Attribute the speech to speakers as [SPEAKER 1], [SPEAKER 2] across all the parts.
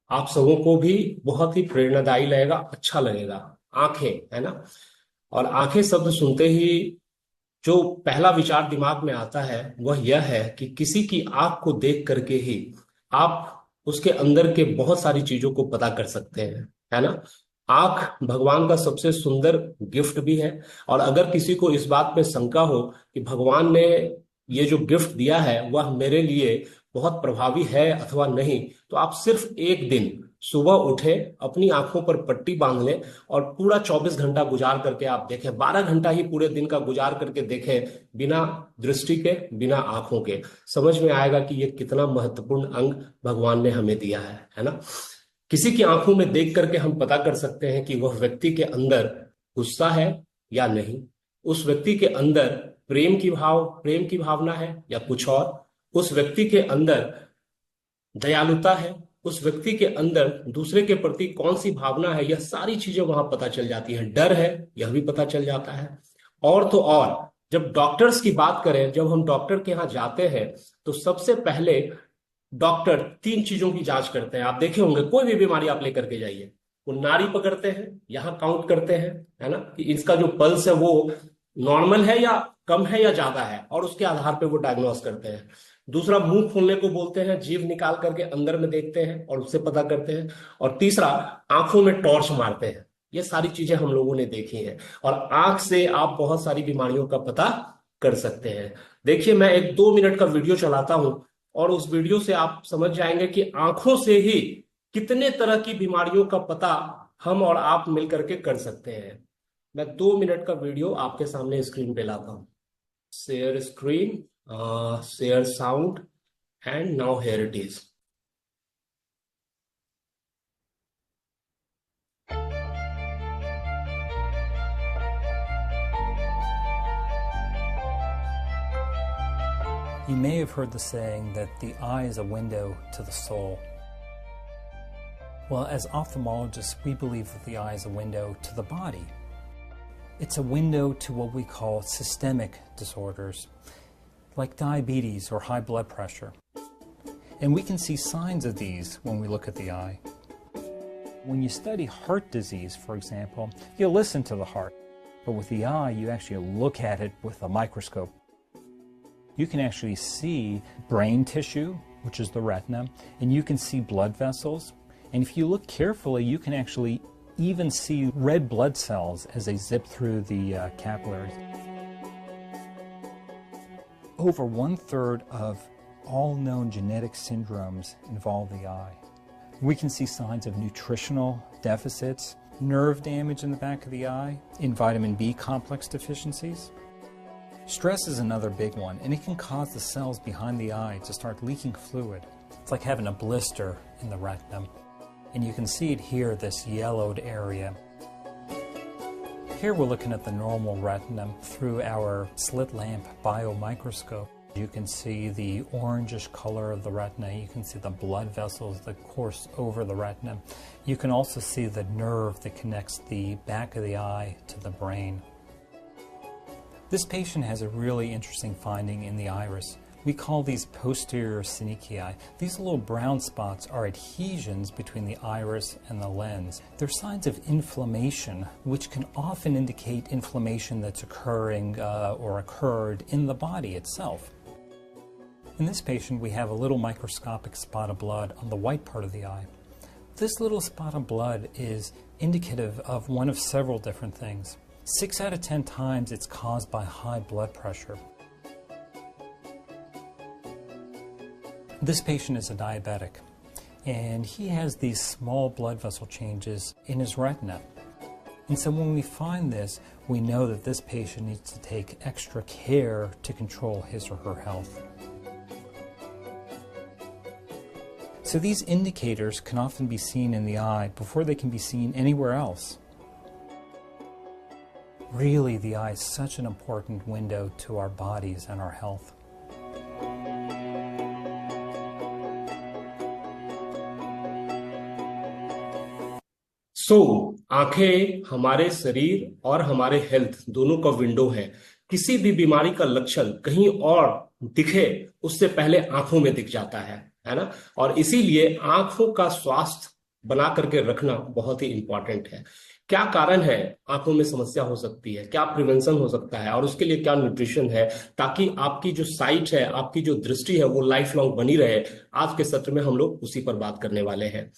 [SPEAKER 1] आप सबों को भी बहुत ही प्रेरणादायी लगेगा, अच्छा लगेगा। आंखें, है ना। और आंखें शब्द सुनते ही जो पहला विचार दिमाग में आता है वह यह है कि किसी की आंख को देख करके ही आप उसके अंदर के बहुत सारी चीजों को पता कर सकते हैं, है ना। आंख भगवान का सबसे सुंदर गिफ्ट भी है। और अगर किसी को इस बात में शंका हो कि भगवान ने ये जो गिफ्ट दिया है वह मेरे लिए बहुत प्रभावी है अथवा नहीं, तो आप सिर्फ एक दिन सुबह उठे, अपनी आंखों पर पट्टी बांध लें और पूरा 24 घंटा गुजार करके आप देखें, 12 घंटा ही पूरे दिन का गुजार करके देखें, बिना दृष्टि के, बिना आंखों के। समझ में आएगा कि ये कितना महत्वपूर्ण अंग भगवान ने हमें दिया है ना। किसी की आंखों में देख करके हम पता कर सकते हैं कि वह व्यक्ति के अंदर गुस्सा है या नहीं, उस व्यक्ति के अंदर प्रेम की भावना है या कुछ और, उस व्यक्ति के अंदर दयालुता है, उस व्यक्ति के अंदर दूसरे के प्रति कौन सी भावना है, यह सारी चीजें वहां पता चल जाती है। डर है, यह भी पता चल जाता है। और तो और, जब डॉक्टर्स की बात करें, जब हम डॉक्टर के यहाँ जाते हैं तो सबसे पहले डॉक्टर तीन चीजों की जांच करते हैं। आप देखे होंगे, कोई भी बीमारी आप लेकर के जाइए, वो नाड़ी पकड़ते हैं, यहाँ काउंट करते हैं, है ना, कि इसका जो पल्स है वो नॉर्मल है या कम है या ज्यादा है, और उसके आधार पे वो डायग्नोस करते हैं। दूसरा, मुंह खोलने को बोलते हैं, जीभ निकाल करके अंदर में देखते हैं और उससे पता करते हैं। और तीसरा, आंखों में टॉर्च मारते हैं। ये सारी चीजें हम लोगों ने देखी हैं, और आंख से आप बहुत सारी बीमारियों का पता कर सकते हैं। देखिए, मैं एक 2 मिनट का वीडियो चलाता हूं और उस वीडियो से आप समझ जाएंगे कि आंखों से ही कितने तरह की बीमारियों का पता हम और आप मिलकर के कर सकते हैं। मैं 2 मिनट का वीडियो आपके सामने स्क्रीन पे लाता हूं। Share screen, share sound, and now here it is.
[SPEAKER 2] You may have heard the saying that the eye is a window to the soul. Well, as ophthalmologists, we believe that the eye is a window to the body. It's a window to what we call systemic disorders, like diabetes or high blood pressure. And we can see signs of these when we look at the eye. When you study heart disease, for example, you listen to the heart, but with the eye, you actually look at it with a microscope. You can actually see brain tissue, which is the retina, and you can see blood vessels. And if you look carefully, you can actually even see red blood cells as they zip through the capillaries. Over 1/3 of all known genetic syndromes involve the eye. We can see signs of nutritional deficits, nerve damage in the back of the eye, in vitamin B complex deficiencies. Stress is another big one, and it can cause the cells behind the eye to start leaking fluid. It's like having a blister in the retina. And you can see it here, this yellowed area. Here we're looking at the normal retina through our slit lamp biomicroscope. You can see the orangish color of the retina. You can see the blood vessels that course over the retina. You can also see the nerve that connects the back of the eye to the brain. This patient has a really interesting finding in the iris. We call these posterior synechia. These little brown spots are adhesions between the iris and the lens. They're signs of inflammation, which can often indicate inflammation that's occurring or occurred in the body itself. In this patient, we have a little microscopic spot of blood on the white part of the eye. This little spot of blood is indicative of one of several different things. 6 out of 10 times it's caused by high blood pressure. This patient is a diabetic, and he has these small blood vessel changes in his retina. And so when we find this, we know that this patient needs to take extra care to control his or her health. So these indicators can often be seen in the eye before they can be seen anywhere else. Really, the eye is such an important window to our bodies and our health.
[SPEAKER 1] आंखें हमारे शरीर और हमारे health दोनों का window है। किसी भी बीमारी का लक्षण कहीं और दिखे उससे पहले आंखों में दिख जाता है ना। और इसीलिए आंखों का स्वास्थ्य बना करके रखना बहुत ही इंपॉर्टेंट है। क्या कारण है आंखों में समस्या हो सकती है, क्या प्रिवेंशन हो सकता है, और उसके लिए क्या न्यूट्रिशन है, ताकि आपकी जो साइट है, आपकी जो दृष्टि है, वो लाइफ लॉन्ग बनी रहे। आज के सत्र में हम लोग उसी पर बात करने वाले हैं।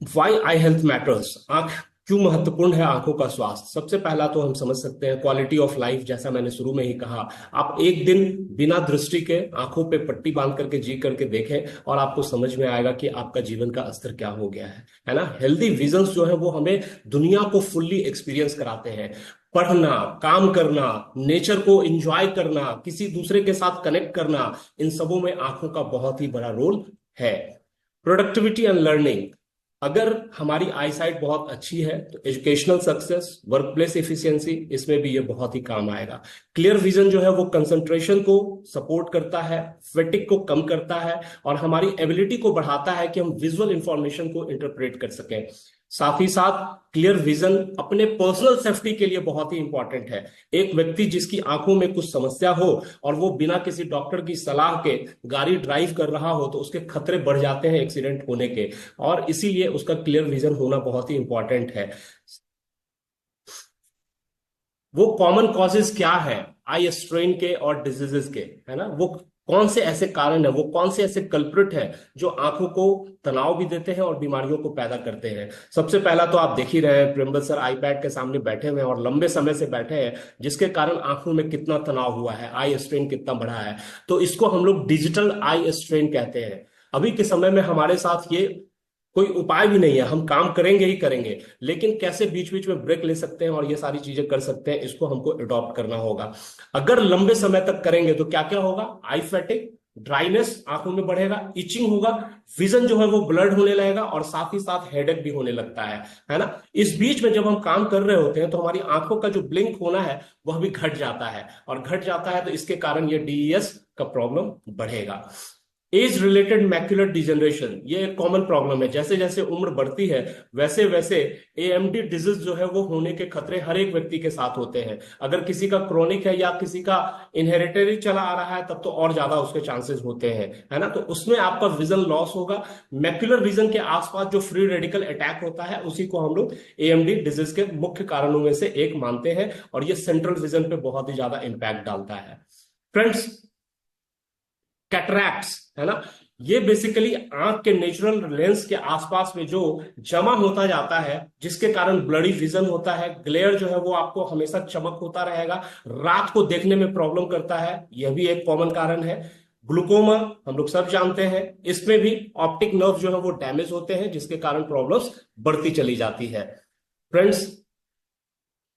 [SPEAKER 1] वाई आई हेल्थ मैटर्स, आंख क्यों महत्वपूर्ण है, आंखों का स्वास्थ्य। सबसे पहला तो हम समझ सकते हैं क्वालिटी ऑफ लाइफ। जैसा मैंने शुरू में ही कहा, आप एक दिन बिना दृष्टि के आंखों पे पट्टी बांध करके जी करके देखें और आपको समझ में आएगा कि आपका जीवन का स्तर क्या हो गया है ना। हेल्दी विजन्स जो है वो हमें दुनिया को फुल्ली एक्सपीरियंस कराते हैं। पढ़ना, काम करना, नेचर को एंजॉय करना, किसी दूसरे के साथ कनेक्ट करना, इन सबों में आंखों का बहुत ही बड़ा रोल है। प्रोडक्टिविटी एंड लर्निंग, अगर हमारी आईसाइट बहुत अच्छी है तो educational success, work place efficiency, इसमें भी ये बहुत ही काम आएगा। क्लियर विजन जो है वो कंसंट्रेशन को सपोर्ट करता है, फेटिक को कम करता है, और हमारी एबिलिटी को बढ़ाता है कि हम विजुअल इंफॉर्मेशन को इंटरप्रेट कर सकें। साथ ही साथ क्लियर विजन अपने पर्सनल सेफ्टी के लिए बहुत ही इंपॉर्टेंट है। एक व्यक्ति जिसकी आंखों में कुछ समस्या हो और वो बिना किसी डॉक्टर की सलाह के गाड़ी ड्राइव कर रहा हो तो उसके खतरे बढ़ जाते हैं एक्सीडेंट होने के, और इसीलिए उसका क्लियर विजन होना बहुत ही इंपॉर्टेंट है। वो कॉमन कॉजेज क्या है आई स्ट्रेन के और डिजीजेस के, है ना, वो कौन से ऐसे कारण है, वो कौन से ऐसे कल्प्रिट है जो आंखों को तनाव भी देते हैं और बीमारियों को पैदा करते हैं। सबसे पहला तो आप देख ही रहे हैं, प्रियंबल सर आईपैड के सामने बैठे हुए हैं और लंबे समय से बैठे हैं, जिसके कारण आंखों में कितना तनाव हुआ है, आई स्ट्रेन कितना बढ़ा है। तो इसको हम लोग डिजिटल आई स्ट्रेन कहते हैं। अभी के समय में हमारे साथ ये कोई उपाय भी नहीं है, हम काम करेंगे ही करेंगे, लेकिन कैसे बीच बीच में ब्रेक ले सकते हैं और ये सारी चीजें कर सकते हैं, इसको हमको अडॉप्ट करना होगा। अगर लंबे समय तक करेंगे तो क्या क्या होगा, आई फैटिक, ड्राइनेस आंखों में बढ़ेगा, इचिंग होगा, विजन जो है वो ब्लड होने लगेगा, और साथ ही साथ हेडेक भी होने लगता है ना। इस बीच में जब हम काम कर रहे होते हैं तो हमारी आंखों का जो ब्लिंक होना है वह भी घट जाता है, और घट जाता है तो इसके कारण ये डीईएस का प्रॉब्लम बढ़ेगा। एज रिलेटेड मैक्युलर डिजेनरेशन, ये एक कॉमन प्रॉब्लम है। जैसे जैसे उम्र बढ़ती है वैसे वैसे एएमडी डिजीज जो है वो होने के खतरे हर एक व्यक्ति के साथ होते हैं। अगर किसी का क्रोनिक है या किसी का इनहेरिटरी चला आ रहा है तब तो और ज्यादा उसके चांसेस होते हैं, है ना। तो उसमें आपका विजन लॉस होगा। मैक्युलर विजन के आसपास जो फ्री रेडिकल अटैक होता है उसी को हम लोग एएमडी डिजीज के मुख्य कारणों में से एक मानते हैं, और ये सेंट्रल विजन पे बहुत ही ज्यादा इंपैक्ट डालता है। फ्रेंड्स, कैटरैक्ट्स, है ना, ये बेसिकली आंख के नेचुरल लेंस के आसपास में जो जमा होता जाता है, जिसके कारण ब्लडी विजन होता है। ग्लेयर जो है वो आपको हमेशा चमक होता रहेगा, रात को देखने में प्रॉब्लम करता है, यह भी एक कॉमन कारण है। ग्लूकोमा हम लोग सब जानते हैं, इसमें भी ऑप्टिक नर्व जो है वो डैमेज होते हैं, जिसके कारण प्रॉब्लम्स बढ़ती चली जाती है। फ्रेंड्स,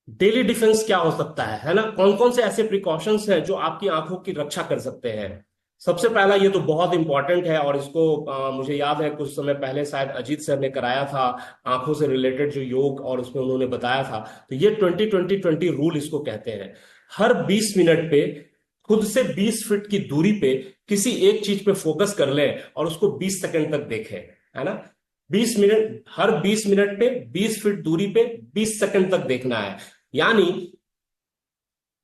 [SPEAKER 1] डेली डिफेंस क्या हो सकता है ना, कौन कौन से ऐसे प्रिकॉशंस हैं जो आपकी आंखों की रक्षा कर सकते हैं। सबसे पहला, ये तो बहुत इंपॉर्टेंट है और इसको मुझे याद है कुछ समय पहले शायद अजीत सर ने कराया था, आंखों से रिलेटेड जो योग, और उसमें उन्होंने बताया था। तो ये 20-20-20 रूल इसको कहते हैं। हर 20 मिनट पे खुद से 20 फीट की दूरी पे किसी एक चीज पे फोकस कर लें और उसको 20 सेकंड तक देखें, है ना। 20 मिनट, हर 20 मिनट पे 20 फीट दूरी पे 20 सेकंड तक देखना है। यानी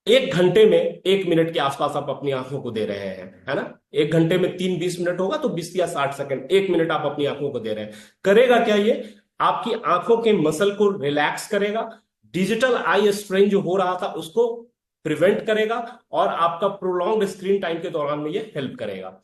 [SPEAKER 1] 1 घंटे में 1 मिनट के आसपास आप अपनी आंखों को दे रहे हैं, है ना। 1 घंटे में 20 मिनट होगा तो 20 या 60 सेकंड, 1 मिनट आप अपनी आंखों को दे रहे हैं। करेगा क्या ये, आपकी आंखों के मसल को रिलैक्स करेगा, डिजिटल आई स्ट्रेन जो हो रहा था उसको प्रिवेंट करेगा, और आपका प्रोलॉन्ग स्क्रीन टाइम के दौरान में ये हेल्प करेगा।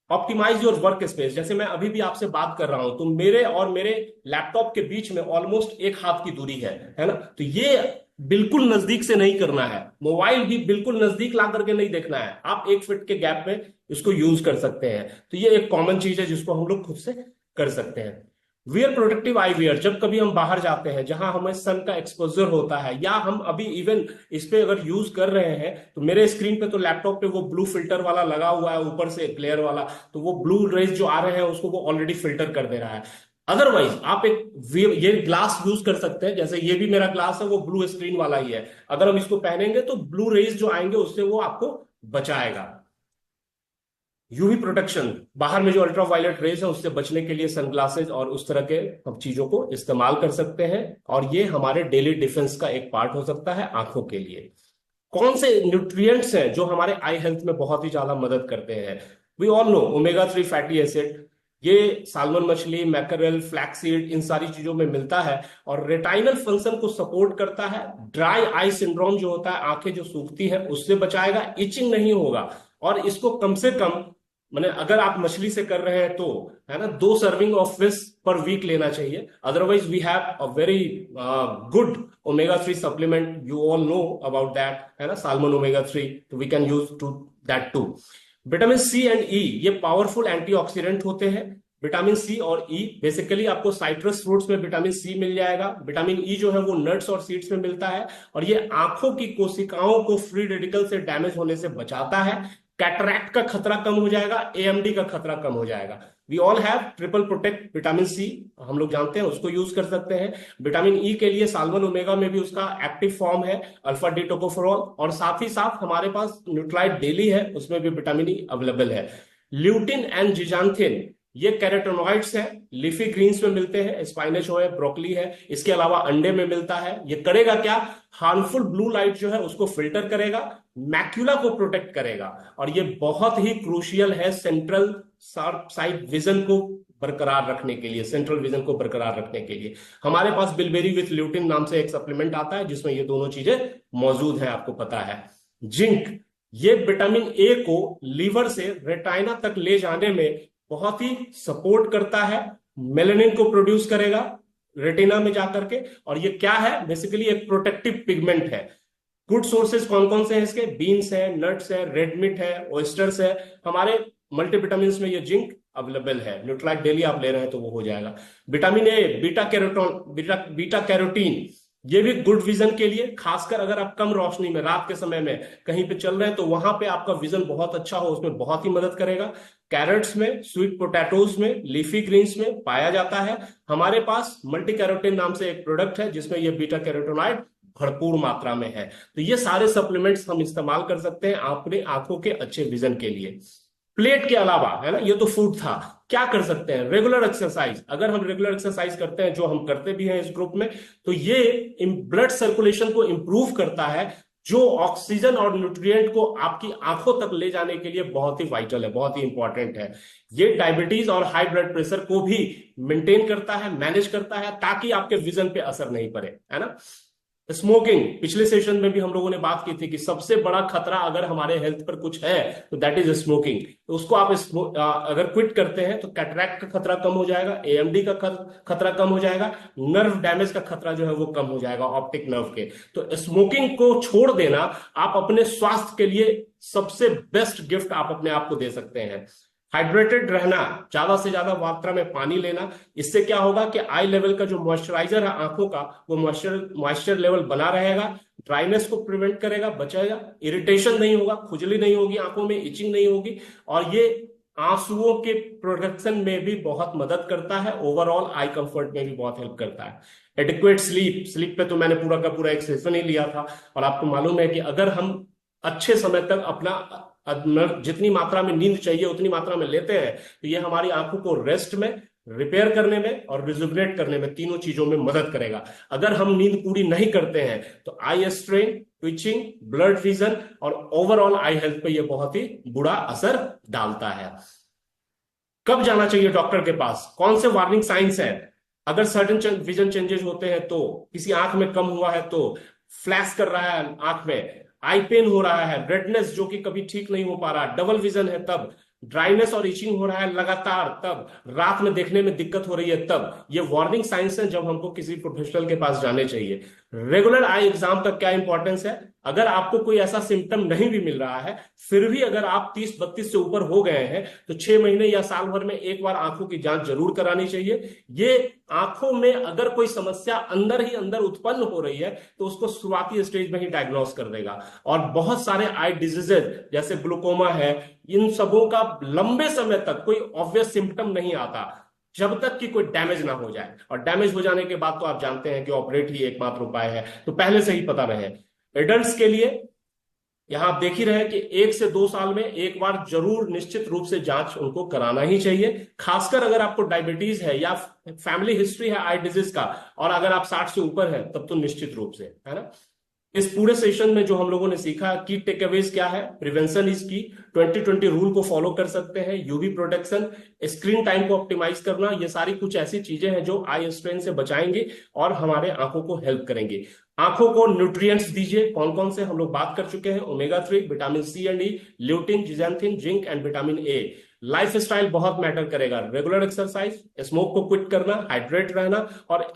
[SPEAKER 1] ऑप्टिमाइज योर वर्क स्पेस, जैसे मैं अभी भी आपसे बात कर रहा हूं तो मेरे और मेरे लैपटॉप के बीच में ऑलमोस्ट 1 हाथ की दूरी है ना। तो ये बिल्कुल नजदीक से नहीं करना है, मोबाइल भी बिल्कुल नजदीक ला करके नहीं देखना है, आप 1 फीट के गैप में इसको यूज कर सकते हैं। तो ये एक कॉमन चीज है जिसको हम लोग खुद से कर सकते हैं। वियर प्रोटेक्टिव आई वियर, जब कभी हम बाहर जाते हैं जहां हमें सन का एक्सपोजर होता है, या हम अभी इवन इस पे अगर यूज कर रहे हैं तो मेरे स्क्रीन पे तो लैपटॉप पे वो ब्लू फिल्टर वाला लगा हुआ है ऊपर से ग्लेयर वाला, तो वो ब्लू रेज जो आ रहे हैं उसको वो ऑलरेडी फिल्टर कर दे रहा है। अदरवाइज आप एक ये ग्लास यूज कर सकते हैं, जैसे ये भी मेरा ग्लास है वो ब्लू स्क्रीन वाला ही है। अगर हम इसको पहनेंगे तो ब्लू रेज जो आएंगे उससे वो आपको बचाएगा। यूवी प्रोटेक्शन, बाहर में जो अल्ट्रा वायलेट रेज है उससे बचने के लिए सनग्लासेस और उस तरह के हम चीजों को इस्तेमाल कर सकते हैं, और ये हमारे डेली डिफेंस का एक पार्ट हो सकता है आंखों के लिए। कौन से न्यूट्रिएंट्स हैं जो हमारे आई हेल्थ में बहुत ही ज्यादा मदद करते हैं। We all know omega 3 fatty acid, ये साल्मन मछली, मैकरेल, फ्लैक्सीड, इन सारी चीजों में मिलता है और रेटाइनल फंक्शन को सपोर्ट करता है। ड्राई आई सिंड्रोम जो होता है, आंखें जो सूखती है, उससे बचाएगा, इचिंग नहीं होगा। और इसको कम से कम, मैंने अगर आप मछली से कर रहे हैं तो, है ना, 2 serving of fish per week लेना चाहिए। Otherwise we have a very good omega 3 supplement, you all know about that, है ना, साल्मन ओमेगा 3, तो we can use to that too. Vitamin C and E ये पावरफुल एंटीऑक्सीडेंट होते हैं। Vitamin C और E basically आपको citrus fruits में vitamin C मिल जाएगा। विटामिन ई जो है वो नट्स और सीड्स में मिलता है और ये आंखों की कोशिकाओं को फ्री रेडिकल से डैमेज होने से बचाता है। कैटरैक्ट का खतरा कम हो जाएगा, एएमडी का खतरा कम हो जाएगा। We all have triple protect. Vitamin C हम लोग जानते हैं, उसको यूज कर सकते हैं। विटामिन ई के लिए साल्मन ओमेगा में भी उसका एक्टिव फॉर्म है, अल्फा डी टोकोफेरॉल, और साथ ही साथ हमारे पास न्यूट्राइट डेली है, उसमें भी विटामिन ई अवेलेबल है। ल्यूटिन एंड जिजांथिन ये कैरोटेनॉइड्स हैं, लीफी ग्रीन्स में मिलते हैं, स्पाइनच है, ब्रोकली है, इसके अलावा अंडे में मिलता है। ये करेगा क्या, हार्मफुल ब्लू लाइट जो है उसको फिल्टर करेगा, मैक्यूला को प्रोटेक्ट करेगा, और ये बहुत ही क्रूशियल है सेंट्रल साइड विजन को बरकरार रखने के लिए, सेंट्रल विजन को बरकरार रखने के लिए। हमारे पास बिलबेरी विथ ल्यूटिन नाम से एक सप्लीमेंट आता है जिसमें ये दोनों चीजें मौजूद हैं, आपको पता है। जिंक ये विटामिन ए को लीवर से रेटाइना तक ले जाने में बहुत ही सपोर्ट करता है, मेलेनिन को प्रोड्यूस करेगा रेटिना में जाकर के, और ये क्या है, बेसिकली एक प्रोटेक्टिव पिगमेंट है। गुड सोर्सेज कौन कौन से हैं इसके, बीन्स है, नट्स है, रेड मीट है, ऑयस्टर्स है। हमारे मल्टीविटामिन में ये जिंक अवेलेबल है, न्यूट्राइट डेली आप ले रहे हैं तो वो हो जाएगा। विटामिन ए, बीटा कैरोटीन, ये भी गुड विजन के लिए, खासकर अगर आप कम रोशनी में रात के समय में कहीं पे चल रहे हैं तो वहां पे आपका विजन बहुत अच्छा हो, उसमें बहुत ही मदद करेगा। कैरेट्स में, स्वीट पोटैटोज में, लीफी ग्रीन्स में पाया जाता है। हमारे पास मल्टी कैरोटीन नाम से एक प्रोडक्ट है जिसमें ये बीटा कैरोटीनॉइड भरपूर मात्रा में है। तो ये सारे सप्लीमेंट्स हम इस्तेमाल कर सकते हैं अपने आंखों के अच्छे विजन के लिए। प्लेट के अलावा, है ना, ये तो फूड था, क्या कर सकते हैं, रेगुलर एक्सरसाइज। अगर हम रेगुलर एक्सरसाइज करते हैं, जो हम करते भी हैं इस ग्रुप में, तो ये ब्लड सर्कुलेशन को इंप्रूव करता है, जो ऑक्सीजन और न्यूट्रिएंट को आपकी आंखों तक ले जाने के लिए बहुत ही वाइटल है, बहुत ही इंपॉर्टेंट है। ये डायबिटीज और हाई ब्लड प्रेशर को भी मेंटेन करता है, मैनेज करता है, ताकि आपके विजन पे असर नहीं पड़े, है ना। स्मोकिंग, पिछले सेशन में भी हम लोगों ने बात की थी कि सबसे बड़ा खतरा अगर हमारे हेल्थ पर कुछ है तो दैट इज स्मोकिंग। तो उसको आप अगर क्विट करते हैं तो कैटरैक्ट का खतरा कम हो जाएगा, एएमडी का खतरा कम हो जाएगा, नर्व डैमेज का खतरा जो है वो कम हो जाएगा, ऑप्टिक नर्व के। तो स्मोकिंग को छोड़ देना आप अपने स्वास्थ्य के लिए सबसे बेस्ट गिफ्ट आप अपने आप को दे सकते हैं। हाइड्रेटेड रहना, ज्यादा से ज्यादा मात्रा में पानी लेना, इससे क्या होगा कि आई लेवल का जो मॉइस्चराइजर है आंखों का, वो मॉइस्चर लेवल बना रहेगा, ड्राइनेस को प्रिवेंट करेगा, बचाएगा, इरिटेशन नहीं होगा, खुजली नहीं होगी आंखों में, इचिंग नहीं होगी, और ये आंसुओं के प्रोडक्शन में भी बहुत मदद करता है, ओवरऑल आई कंफर्ट में भी बहुत हेल्प करता है। एडिक्वेट स्लीप, स्लीप पे तो मैंने पूरा का पूरा एक सेशन ही लिया था, और आपको मालूम है कि अगर हम अच्छे समय तक अपना जितनी मात्रा में नींद चाहिए उतनी मात्रा में लेते हैं तो ये हमारी आंखों को रेस्ट में, रिपेयर करने में और रिजुवनेट करने में, तीनों चीजों में मदद करेगा। अगर हम नींद पूरी नहीं करते हैं तो eye strain, twitching, blood vision और ओवरऑल आई हेल्थ पे ये बहुत ही बुरा असर डालता है। कब जाना चाहिए डॉक्टर के पास, कौन से वार्निंग साइंस है, अगर सर्टेन विजन चेंजेस होते हैं तो, किसी आंख में कम हुआ है तो, फ्लैश कर रहा है आंख में, आई पेन हो रहा है, रेडनेस जो कि कभी ठीक नहीं हो पा रहा, डबल विजन है तब, ड्राइनेस और इचिंग हो रहा है लगातार तब, रात में देखने में दिक्कत हो रही है तब, ये वार्निंग साइंस है जब हमको किसी प्रोफेशनल के पास जाने चाहिए। रेगुलर आई एग्जाम का क्या इंपॉर्टेंस है, अगर आपको कोई ऐसा सिम्टम नहीं भी मिल रहा है, फिर भी अगर आप 30-32 से ऊपर हो गए हैं तो 6 महीने या साल भर में एक बार आंखों की जांच जरूर करानी चाहिए। ये आंखों में अगर कोई समस्या अंदर ही अंदर उत्पन्न हो रही है तो उसको शुरुआती स्टेज में ही डायग्नोस कर देगा। और बहुत सारे आई डिजीजेज जैसे ग्लूकोमा है, इन सबों का लंबे समय तक कोई ऑब्वियस सिम्टम नहीं आता जब तक कि कोई डैमेज ना हो जाए, और डैमेज हो जाने के बाद तो आप जानते हैं कि ऑपरेट ही एकमात्र उपाय है, तो पहले से ही पता रहे। एडल्ट्स के लिए यहां आप देख ही रहे कि 1 से 2 साल में एक बार जरूर निश्चित रूप से जांच उनको कराना ही चाहिए, खासकर अगर आपको डायबिटीज है या फैमिली हिस्ट्री है आई डिजीज का, और अगर आप 60 से ऊपर है तब तो निश्चित रूप से, है ना। इस पूरे सेशन में जो हम लोगों ने सीखा, की टेकअवेज क्या है? प्रिवेंशन इज की, 2020 रूल को फॉलो कर सकते हैं, यूवी प्रोटेक्शन, स्क्रीन टाइम को ऑप्टिमाइज करना, ये सारी कुछ ऐसी चीजें हैं जो आई स्ट्रेन से बचाएंगे और हमारे आंखों को हेल्प करेंगे। आंखों को न्यूट्रिएंट्स दीजिए, कौन कौन से हम लोग बात कर चुके हैं, omega 3, vitamin C and E, lutein, zeaxanthin, zinc and vitamin A. Lifestyle बहुत मैटर करेगा, रेगुलर एक्सरसाइज, स्मोक को क्विट करना, हाइड्रेट रहना और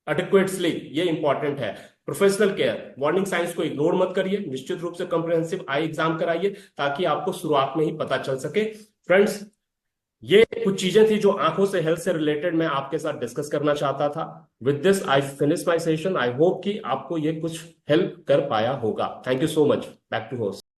[SPEAKER 1] एडिक्वेट स्लीप, ये इंपॉर्टेंट है। प्रोफेशनल केयर, वार्निंग साइंस को इग्नोर मत करिए, निश्चित रूप से कॉम्प्रिहेंसिव आई एग्जाम कराइए ताकि आपको शुरुआत में ही पता चल सके। फ्रेंड्स, ये कुछ चीजें थी जो आंखों से हेल्थ से रिलेटेड मैं आपके साथ डिस्कस करना चाहता था। With this I finish my session. I hope कि आपको ये कुछ हेल्प कर पाया होगा। Thank you so much. Back to host.